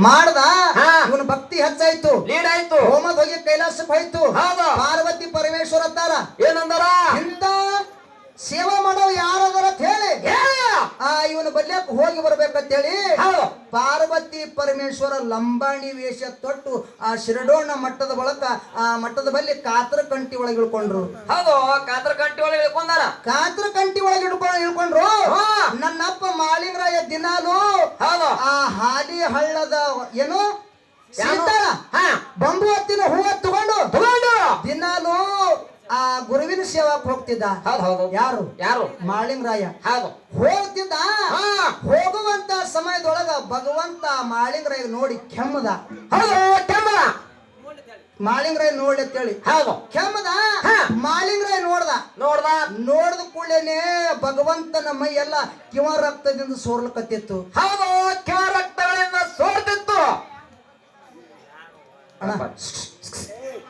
ಮಾಡ್ದ ಇವನು ಭಕ್ತಿ ಹೆಚ್ಚಾಯ್ತು, ಲೀಡ್ ಆಯ್ತು, ಹೋಮದ ಹೋಗಿ ಕೈಲಾಸಕ್ಕೆ ಹೋಯ್ತು. ಹೌದು. ಪಾರ್ವತಿ ಪರಮೇಶ್ವರ ಅತ್ತಾರ ಏನಂದಾರ? ಇಂತ ಸೇವಾ ಮಾಡೋ ಯಾರದಾರ ಅಂತ ಹೇಳಿ ಇವನು ಬಲ್ಯಾಕ ಹೋಗಿ ಬರ್ಬೇಕಂತ ಹೇಳಿ ಪಾರ್ವತಿ ಪರಮೇಶ್ವರ ಲಂಬಾಣಿ ವೇಷ ತೊಟ್ಟು ಆ ಶಿರಡೋಣ ಮಟ್ಟದ ಬಳಕ ಆ ಮಟ್ಟದ ಬಲ್ಲಿ ಕಾತರ ಕಂಟಿ ಒಳಗೆ ಇಳ್ಕೊಂಡ್ರು. ಹೌದು, ಕಾತರ ಕಂಟಿ ಒಳಗೆ ಇಳ್ಕೊಂಡಾರ. ಕಾತರ ಕಂಟಿ ಒಳಗೆ ಇಳ್ಕೊಂಡ್ರು. ನನ್ನಪ್ಪ ಮಾಳಿಂಗರಾಯ ದಿನಾಲು ಹೌದು ಆ ಹಾಲಿ ಹಳ್ಳದ ಏನು ಸೀತಾಳ ಬಂಬು ಹತ್ತಿನ ಹೂವ ತಗೊಂಡು ದಿನಾಲು ಆ ಗುರುವಿನ ಸೇವಾಕ್ ಹೋಗ್ತಿದ್ದ. ಹೌದು. ಯಾರು ಯಾರು? ಮಾಳಿಂಗರಾಯ. ಹೌದು, ಹೋಗ್ತಿದ್ದ. ಹೋಗುವಂತ ಸಮಯದೊಳಗ ಭಗವಂತ ಮಾಳಿಂಗರಾಯ ನೋಡಿ ಕೆಮ್ಮದ. ಹೌದು, ಕೆಮ್ಮದ. ಮಾಳಿಂಗರಾಯ ನೋಡ್ಲಿ ಅಂತೇಳಿ ಹೌದು ಕೆಮ್ಮದ. ಮಾಳಿಂಗರಾಯ ನೋಡ್ದ ಕೂಡಲೇನೆ ಭಗವಂತನ ಮೈ ಎಲ್ಲ ಕಿವ ರಕ್ತದಿಂದ ಸೋರ್ಲಕತ್ತಿತ್ತು. ಹೌದು, ಕಿವ ರಕ್ತಗಳಿಂದ ಸೋರ್ತಿತ್ತು.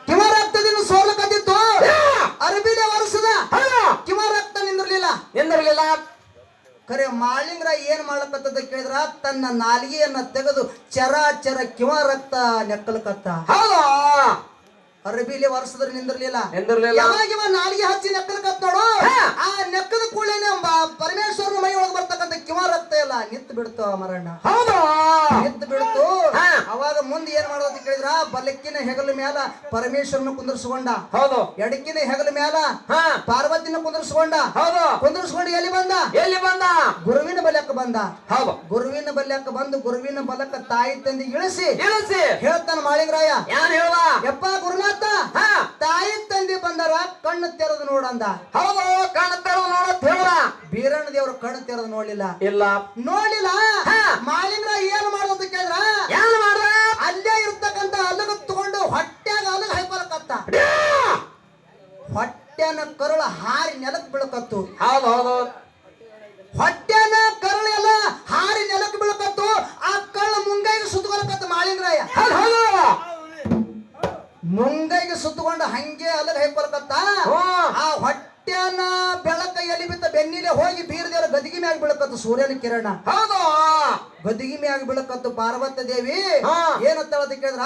ಕಿವ ರಕ್ತದಿಂದ ಸೋರ್ಲಕತ್ತಿತ್ತು. ಅರಬಿಲೆ ವರ್ಷದ ಕಿವ ರಕ್ತ ನಿಂದಿರ್ಲಿಲ್ಲ. ಖರೆ ಮಾಳಿಂಗರಾಯ ಏನ್ ಮಾಡ್ಲಕತ್ತದ ಕೇಳಿದ್ರ ತನ್ನ ನಾಲಿಗೆಯನ್ನ ತೆಗೆದು ಚರಾಚರ ಕಿವ ರಕ್ತ ನೆಕ್ಕಲಕತ್ತ. ಹೌದು, ಅರಬಿಲೆ ವರ್ಷದ್ರ ನಿಂದಿರ್ಲಿಲ್ಲ. ಯಾವಾಗ ನಾಲಿಗೆ ಹಚ್ಚಿ ನೆಕ್ಕಲಕತ್ ನೋಡು, ಆ ನೆಕ್ಕದ ಕೂಡಲೇನೆ ಪರಮೇಶ್ವರನ ಮೈ ಒಳಗೆ ಬರ್ತಕ್ಕಂಥ ಕಿವ ರಕ್ತ ಎಲ್ಲ ನಿಂತು ಬಿಡ್ತು. ಮರಣ್ಣ ಹೌದು, ನಿಂತು ಬಿಡ್ತು. ಅವಾಗ ಮುಂದೆ ಏನ್ ಮಾಡೋದು ಕೇಳಿದ್ರ ಬಲಕ್ಕಿನ ಹೆಗಲ ಮ್ಯಾಲ ಪರಮೇಶ್ವರನ ಕುಂದರ್ಸ್ಕೊಂಡ. ಹೌದು, ಎಡಕ್ಕಿನ ಹೆಗಲ ಮ್ಯಾಲ ಪಾರ್ವತಿನ ಕುಂದರ್ಸ್ಕೊಂಡ. ಹೌದು, ಕುಂದರ್ಸ್ಕೊಂಡು ಎಲ್ಲಿ ಬಂದ? ಗುರುವಿನ ಬಲಕ್ಕೆ ಬಂದ. ಹೌದು, ಗುರುವಿನ ಬಲಕ್ಕೆ ಬಂದು ಗುರುವಿನ ಬಲಕ್ಕೆ ತಾಯಿ ತಂದೆ ಇಳಿಸಿ ಹೇಳ್ತಾನ ಮಾಳಿಂಗರಾಯ. ಯಪ್ಪ ಗುರುನಾಥ, ತಾಯಿ ತಂದೆ ಬಂದಾರ, ಕಣ್ಣು ತೆರೆದು ನೋಡಂದ. ಹೌದು, ಕಣ್ಣು ತೆರೆದು ನೋಡತ್ ಹೇಳ. ಬೀರಣ್ಣ ದೇವರು ಕಣ್ಣು ತೆರೆದು ನೋಡ್ಲಿಲ್ಲ. ಮಾಳಿಂಗರಾಯ ಏನ್ ಮಾಡೋದು ಕೇಳಿದ್ರ ಅಲ್ಲೇ ಇರ್ತಕ್ಕಂತ ಅಲಗ ತಗೊಂಡು ಹೊಟ್ಟ್ಯಾಗ ಅಲಗ ಹೈಪಲಕತ್ತ. ಹೊಟ್ಟೆನ ಕರುಳ ಹಾರಿ ನೆಲಕ್ ಬೀಳಕತ್ತು. ಹೌದು, ಹೊಟ್ಟೆನ ಕರುಳ ಎಲ್ಲ ಹಾರಿ ನೆಲಕ್ ಬೀಳಕತ್ತು. ಆ ಕಳ್ಳ ಮುಂಗೈಗೆ ಸುತ್ತಕೊಳಕತ್ತ ಮಾಳಿಂಗರಾಯ. ಮುಂಗೈಗೆ ಸುತ್ತಕೊಂಡು ಹಂಗೆ ಅಲಗ ಹೈಪಲಕತ್ತ. ಆ ಹೊಟ್ಟೆನ ಬೆಳಕ ಎಲ್ಲಿ ಬಿತ್ತ ಬೆನ್ನಿಲೆ ಹೋಗಿ ಬೀರದೇವ್ರ ಗದಿಗೆ ಮ್ಯಾಗ ಬೀಳಕತ್ತು ಸೂರ್ಯನ ಕಿರಣ. ಹೌದು, ಗದಿಗೆ ಮ್ಯಾಗ ಬೀಳಕತ್ತು. ಪಾರ್ವತಿ ದೇವಿ ಏನಂತ ಕೇಳಿದ್ರ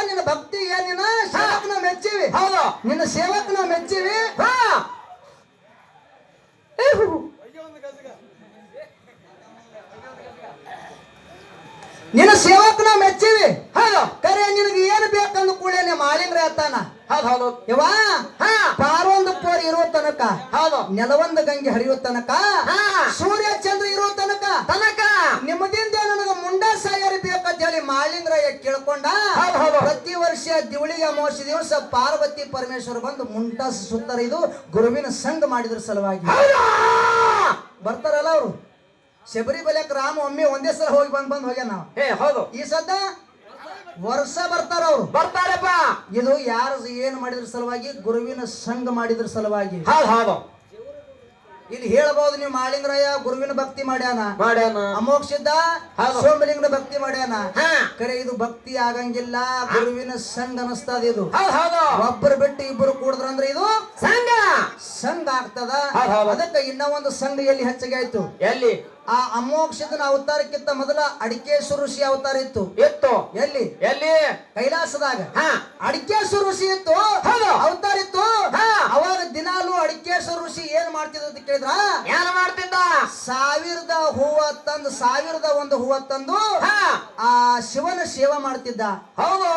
ನಿನ್ನ ಭಕ್ತಿ ಏನಿನ ಸೇವಕ್ ನಾವ್ ಮೆಚ್ಚಿವಿ. ಹೌದು, ನಿನ್ನ ಸೇವಕ್ ನಾವ್ ಮೆಚ್ಚಿವಿ. ನಿನ್ನ ಸೇವಕ್ ನಾವ್ ಮೆಚ್ಚಿವಿ. ಕರೆ ನಿನಗೆ ಏನು ಬೇಕಂದ ಕೂಡೇನೆ ಮಾಳಿಂಗರಾಯ ಅತ್ತಾನ. ಹೌದು, ಯವಾ ಪಾರೊಂದು ಪೋರ್ ಇರೋ ತನಕ, ಹೌದು, ನೆಲವೊಂದು ಗಂಗೆ ಹರಿಯೋ ತನಕ, ಸೂರ್ಯ ಚಂದ್ರ ಇರೋ ತನಕ ನಿಮ್ಮದಿಂದ ನನಗ ಮುಂಡ ಸಾಯರಿ ಬೇಕಂತ ಹೇಳಿ ಮಾಳಿಂಗರಾಯ ಕೇಳ್ಕೊಂಡ. ಪ್ರತಿ ವರ್ಷ ದಿವಳಿಗೆ ಅಮಾವಾಸ್ಯೆ ದಿವಸ ಪಾರ್ವತಿ ಪರಮೇಶ್ವರ ಬಂದು ಮುಂಡಾಸ ಸುತ್ತರ. ಇದು ಗುರುವಿನ ಸಂಘ ಮಾಡಿದ್ರ ಸಲುವಾಗಿ ಬರ್ತಾರಲ್ಲ ಅವರು. ಶಬರಿ ಬಲ್ಯಾಕ ರಾಮ ಒಮ್ಮೆ ಒಂದೇ ಸಲ ಹೋಗಿ ಬಂದ್ ಹೋಗ್ಯ ನಾವು. ಹೌದು, ಈ ಸದ್ದ ವರ್ಷ ಬರ್ತಾರ ಅವ್ರು. ಬರ್ತಾರಪ್ಪ. ಇದು ಯಾರು ಏನು ಮಾಡಿದ್ರ ಸಲುವಾಗಿ? ಗುರುವಿನ ಸಂಘ ಮಾಡಿದ್ರ ಸಲುವಾಗಿ. ಹೌದು, ಇಲ್ಲಿ ಹೇಳಬಹುದು ನೀವು ಮಾಳಿಂಗರಾಯ ಗುರುವಿನ ಭಕ್ತಿ ಮಾಡ್ಯಾನ, ಅಮೋಕ್ಷದ ಸೋಮಲಿಂಗನ ಭಕ್ತಿ ಮಾಡ್ಯಾನ. ಕರೆ ಇದು ಭಕ್ತಿ ಆಗಂಗಿಲ್ಲ, ಗುರುವಿನ ಸಂಘ ಅನಸ್ತದ. ಇದು ಒಬ್ಬರು ಬಿಟ್ಟು ಇಬ್ಬರು ಕೂಡಿದ್ರಂದ್ರೆ ಇದು ಸಂಘ ಆಗ್ತದ. ಅದಕ್ಕೆ ಇನ್ನ ಒಂದು ಸಂಘ ಎಲ್ಲಿ ಹೆಚ್ಚಿಗೆ ಆಯ್ತು? ಎಲ್ಲಿ? ಆ ಅಮೋಕ್ಷದನ ಅವತಾರಕ್ಕಿಂತ ಮೊದಲ ಅಡಿಕೇಶ್ವರ ಋಷಿ ಅವತಾರ ಇತ್ತು. ಎಲ್ಲಿ? ಕೈಲಾಸದಾಗ ಅಡಿಕೇಶ್ವರ ಋಷಿ ಇತ್ತು, ಅವತಾರ ಇತ್ತು. ಅವಾಗ ದಿನಾಲು ಅಡಿಕೇಶ್ವರ ಋಷಿ ಏನ್ ಮಾಡ್ತಿದ್ದ ಅಂತ ಕೇಳಿದ್ರ ಸಾವಿರದ ಹೂವ ತಂದು ಆ ಶಿವನ ಸೇವಾ ಮಾಡ್ತಿದ್ದ. ಹೌದು,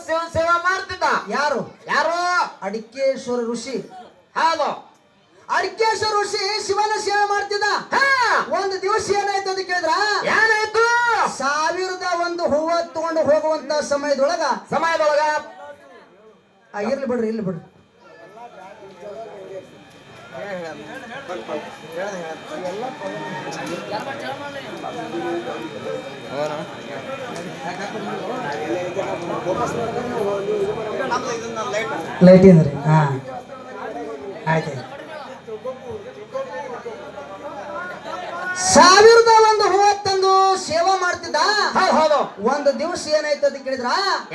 ಶಿವನ ಸೇವಾ ಮಾಡ್ತಿದ್ದ. ಯಾರು? ಅಡಿಕೇಶ್ವರ ಋಷಿ. ಹೌದು, ಅಡಿಕೇಶ್ವರ ಋಷಿ ಶಿವನ ಸೇವೆ ಮಾಡ್ತಿದ್ದ. ಒಂದು ದಿವಸ ಏನಾಯ್ತು ಅಂತ ಕೇಳಿದ್ರ ಏನಾಯ್ತು? 1001 ಹೂವ ತಗೊಂಡು ಹೋಗುವಂತ ಸಮಯದೊಳಗ ಇರ್ಲಿ ಬಿಡ್ರಿ. ಲೈಟ್ ಏನ್ರಿ? ಆಯ್ತು. 1001 ಹೂವ ತಂದು ಸೇವಾ ಮಾಡ್ತಿದ್ದ. ಒಂದು ದಿವಸ ಏನಾಯ್ತು ಅಂತ ಕೇಳಿದ್ರ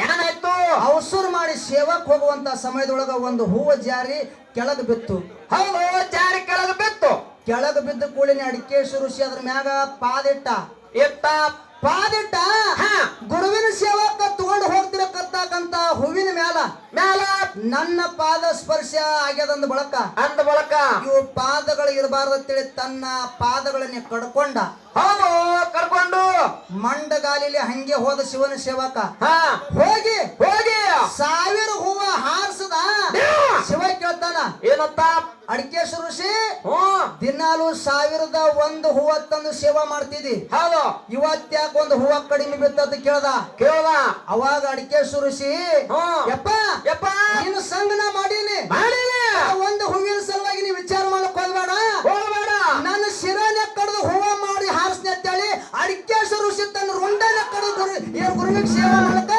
ಏನಾಯ್ತು? ಅವಸರ ಮಾಡಿ ಸೇವಾಕ್ ಹೋಗುವಂತ ಸಮಯದೊಳಗ ಒಂದು ಹೂವ ಜಾರಿ ಕೆಳಗೆ ಬಿತ್ತು. ಹೌದು, ಜಾರಿ ಕೆಳಗೆ ಬಿತ್ತು. ಕೆಳಗೆ ಬಿದ್ದ ಕೂಡಲೇ ಅಡಿಕೇಶ್ವರ ಋಷಿ ಅದ್ರ ಮ್ಯಾಗ ಪಾದಿಟ್ಟ. ಗುರುವಿನ ಸೇವಕ ತಗೊಂಡು ಹೋಗ್ತಿರಕತ್ತಕ್ಕಂತ ಹೂವಿನ ಮ್ಯಾಲ ಮ್ಯಾಲ ನನ್ನ ಪಾದ ಸ್ಪರ್ಶ ಆಗ್ಯದಂದ ಬಳಕ ಅಂದ ಬಳಕ ಇವು ಪಾದಗಳು ಇರಬಾರ್ದಂತೇಳಿ ತನ್ನ ಪಾದಗಳನ್ನ ಕಡ್ಕೊಂಡ ಹೌದು ಕರ್ಕೊಂಡು ಮಂಡಗಾಲಿಲಿ ಹಂಗೆ ಹೋದ ಶಿವನ ಸೇವಕ ಹಾ ಹೋಗಿ ಹೋಗಿ 1000 ಹೂವ ಹಾರಿಸದ ಶಿವ ಕೇಳ್ತಾನ ಏನಂತ ಅಡಿಕೇಶ್ವರ ಋಷಿ ಹ್ಮ್ ದಿನಾಲು 1001 ಹೂವ ತಂದು ಸೇವಾ ಮಾಡ್ತಿದಿ ಹೌದು ಇವತ್ತ್ಯಾಕ ಒಂದು ಹೂವ ಕಡಿಮೆ ಬಿತ್ತಂತ ಕೇಳ್ದ ಕೇಳ್ದ ಅವಾಗ ಅಡಿಕೇಶ್ವರ ಋಷಿ ಹ್ಮ್ ಯಪ್ಪ ಯಪ್ಪ ನೀನು ಸಂಗನ ಮಾಡೀನಿ ಮಾಡಿನಿ ಒಂದು ಹೂವಿನ ಸಲುವಾಗಿ ನೀ ವಿಚಾರ ಮಾಡಕ್ ಹೋಗ್ಬೇಡ ಹೋಗ್ಬೇಡ ನನ್ನ ಶಿರನೆ ಕಡ್ದು ಹೂವ ಮಾಡಿ ಹಾರಿಸ್ನಿ ಅಂತೇಳಿ ಅಡಿಕೇಶ್ವರ ಋಷಿ ತನ್ನ ರುಂಡನೆ ಕಡ್ದು ಗುರುವಿಗೆ ಸೇವಾ ಮಾಡಕ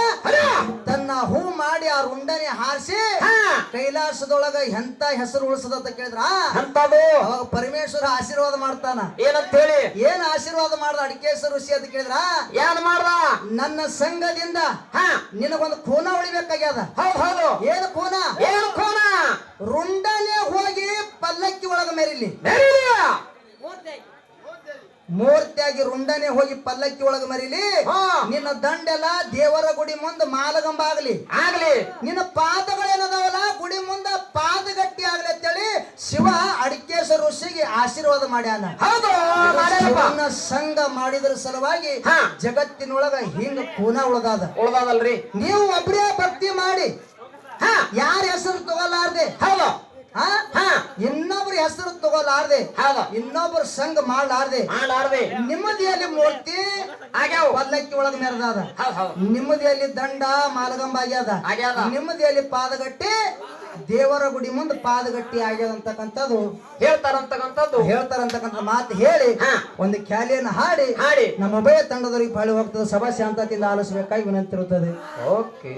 ತನ್ನ ಹೂ ಮಾಡಿ ಆ ರುಂಡನೆ ಹಾರಿಸಿ ಹಾ ಕೈಲಾಸದೊಳಗ ಎಂತ ಹೆಸರು ಉಳಿಸದಂತ ಕೇಳಿದ್ರ ಅಂತದು ಅವಾಗ ಪರಮೇಶ್ವರ ಆಶೀರ್ವಾದ ಮಾಡ್ತಾನ ಏನಂತ ಹೇಳಿ ಏನ್ ಆಶೀರ್ವಾದ ಮಾಡ್ದ ಅಡಿಕೇಶ್ವರ ಋಷಿ ಅಂತ ಕೇಳಿದ್ರ ಏನ್ ಮಾಡ್ದ ನನ್ನ ಸಂಘದಿಂದ ಹಾ ನಿನಗೊಂದು ಖೂನ ಉಳಿಬೇಕಾಗ್ಯದ ಹೌದು ಹೌದು ಏನು ಖೂನ ಏನು ಕೋನ ರುಂಡನೆ ಹೋಗಿ ಪಲ್ಲಕ್ಕಿ ಒಳಗ ಮೆರಿಲಿ ನಡೀಲಿ ಮೂರ್ತಿಯಾಗಿ ರುಂಡನೆ ಹೋಗಿ ಪಲ್ಲಕ್ಕಿ ಒಳಗ ಮರಿಲಿ ಹಾ ನಿನ್ನ ದಂಡೆಲ್ಲ ದೇವರ ಗುಡಿ ಮುಂದ ಮಾಲಗಂಬ ಆಗ್ಲಿ ಆಗ್ಲಿ ನಿನ್ನ ಪಾದಗಳೇನದಾವಲ್ಲ ಗುಡಿ ಮುಂದ ಪಾದಗಟ್ಟಿ ಆಗ್ಲಿ ಅಂತೇಳಿ ಶಿವ ಅಡಿಕೇಶ್ವರ ಋಷಿಗೆ ಆಶೀರ್ವಾದ ಮಾಡ್ಯಾನ ಹೌದು ಮಾಡ್ಯಾರಪ್ಪ ಶಿವನ ಸಂಘ ಮಾಡಿದ್ರ ಸಲುವಾಗಿ ಹಾ ಜಗತ್ತಿನೊಳಗ ಹಿಂಗ ಖೂನ ಉಳದಾದ ಉಳ್ದದಲ್ರಿ ನೀವು ಒಬ್ಬರೇ ಭಕ್ತಿ ಮಾಡಿ ಹಾ ಯಾರ ಹೆಸರು ತಗೋಲಾರ್ದೆ ಹೌದು ಹಾ ಹಾ ಇನ್ನೊಬ್ರ ಹೆಸರು ತಗೋಲಾರ್ದೆ ಹೌದು ಇನ್ನೊಬ್ರ ಸಂಘ ಮಾಡ್ಲಾರ್ದೆ ಮಾಡ್ಲಾರ್ದೆ ನಿಮ್ಮದಿಯಲ್ಲಿ ಮೂರ್ತಿ ಆಗ್ಯಾವ ಪಲ್ಲಕ್ಕಿ ಒಳಗ ಮೆರೆದಾದ ಹೌದು ಹೌದು ನಿಮ್ಮದಿಯಲ್ಲಿ ದಂಡ ಮಾಲಗಂಬ ಆಗ್ಯಾದ ಆಗ್ಯಾದ ನಿಮ್ಮದಿಯಲ್ಲಿ ಪಾದಗಟ್ಟಿ ದೇವರ ಗುಡಿ ಮುಂದೆ ಪಾದಗಟ್ಟಿ ಆಗ್ಯದ ಅಂತಕ್ಕಂಥದ್ದು ಹೇಳ್ತಾರಂತಕ್ಕಂಥದ್ದು ಹೇಳ್ತಾರಂತಕ್ಕಂಥ ಮಾತು ಹೇಳಿ ಹಾ ಒಂದು ಖ್ಯಾಲಿಯನ್ನು ಹಾಡಿ ಹಾಡಿ ನಮ್ಮ ಉಭಯ ತಂಡದವರಿಗೆ ಬಾಳಿ ಹೋಗ್ತದೆ ಸಭಾ ಶಾಂತತೆಯಿಂದ ಆಲಿಸಬೇಕಾಗಿ ವಿನಂತಿರುತ್ತದೆ ಓಕೆ